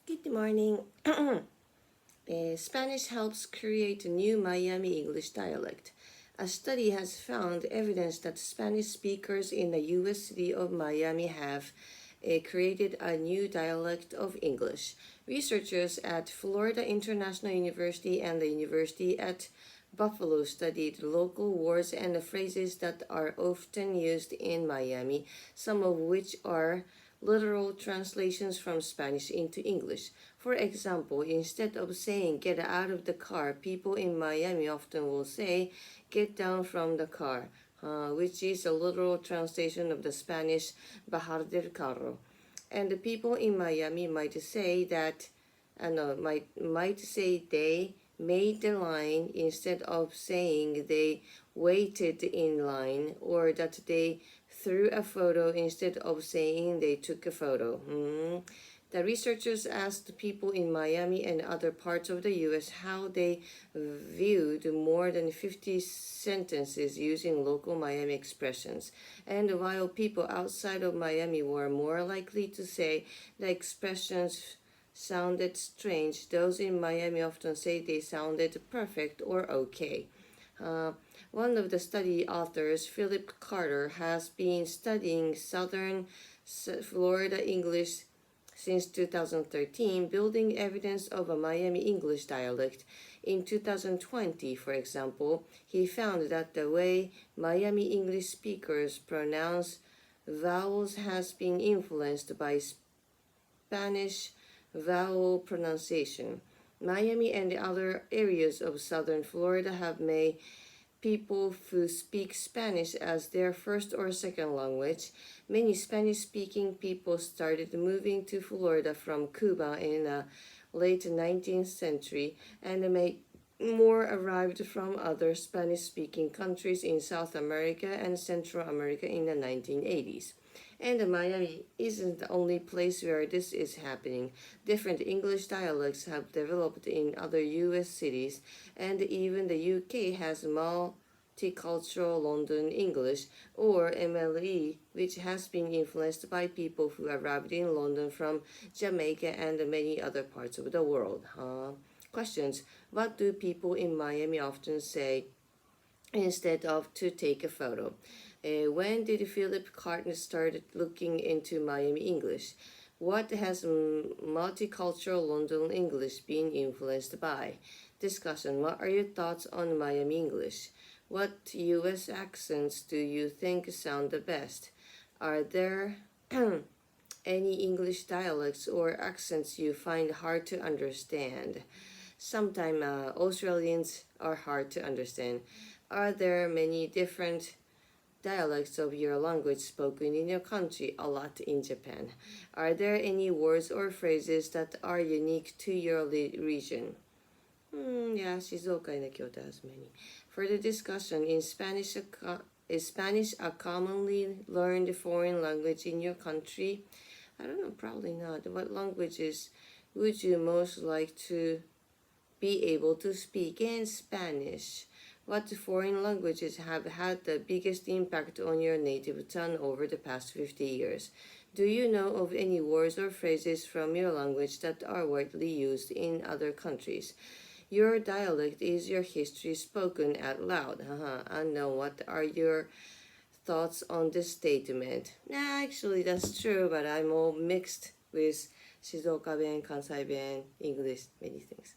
Good morning. Spanish helps create a new Miami English dialect. A study has found evidence that Spanish speakers in the U.S. city of Miami have created a new dialect of English. Researchers at Florida International University and the University at Buffalo studied local words and the phrases that are often used in Miami, some of which are literal translations from Spanish into English. For example, instead of saying get out of the car, people in Miami often will say get down from the car, which is a literal translation of the Spanish bajar del carro. And the people in Miami might say that, no, might say they made the line instead of saying they waited in line, or that they threw a photo instead of saying they took a photo. The researchers asked people in Miami and other parts of the US how they viewed more than 50 sentences using local Miami expressions. And while people outside of Miami were more likely to say the expressions sounded strange, those in Miami often say they sounded perfect or okay. One of the study authors, Philip Carter, has been studying Southern Florida English since 2013, building evidence of a Miami English dialect. In 2020, for example, he found that the way Miami English speakers pronounce vowels has been influenced by Spanish vowel pronunciation. Miami and other areas of southern Florida have made people who speak Spanish as their first or second language. Many Spanish-speaking people started moving to Florida from Cuba in the late 19th century, and more arrived from other Spanish-speaking countries in South America and Central America in the 1980s. And Miami isn't the only place where this is happening. Different English dialects have developed in other US cities, and even the UK has multicultural London English, or MLE, which has been influenced by people who arrived in London from Jamaica and many other parts of the world. Questions. What do people in Miami often say instead of to take a photo? When did Philip Carter start looking into Miami English? What has multicultural London English been influenced by? Discussion. What are your thoughts on Miami English? What U.S. accents do you think sound the best? Are there any English dialects or accents you find hard to understand? Sometimes Australians are hard to understand. Are there many different dialects of your language spoken in your country? A lot in Japan. Are there any words or phrases that are unique to your region? Yeah, Shizuoka and Kyoto has many. For the discussion, is Spanish a commonly learned foreign language in your country? I don't know, probably not. What languages would you most like to be able to speak? In Spanish. What foreign languages have had the biggest impact on your native tongue over the past 50 years? Do you know of any words or phrases from your language that are widely used in other countries? Your dialect is your history spoken out loud. Unknown. What are your thoughts on this statement? Actually, that's true, but I'm all mixed with Shizuoka ben, Kansai ben, English, many things.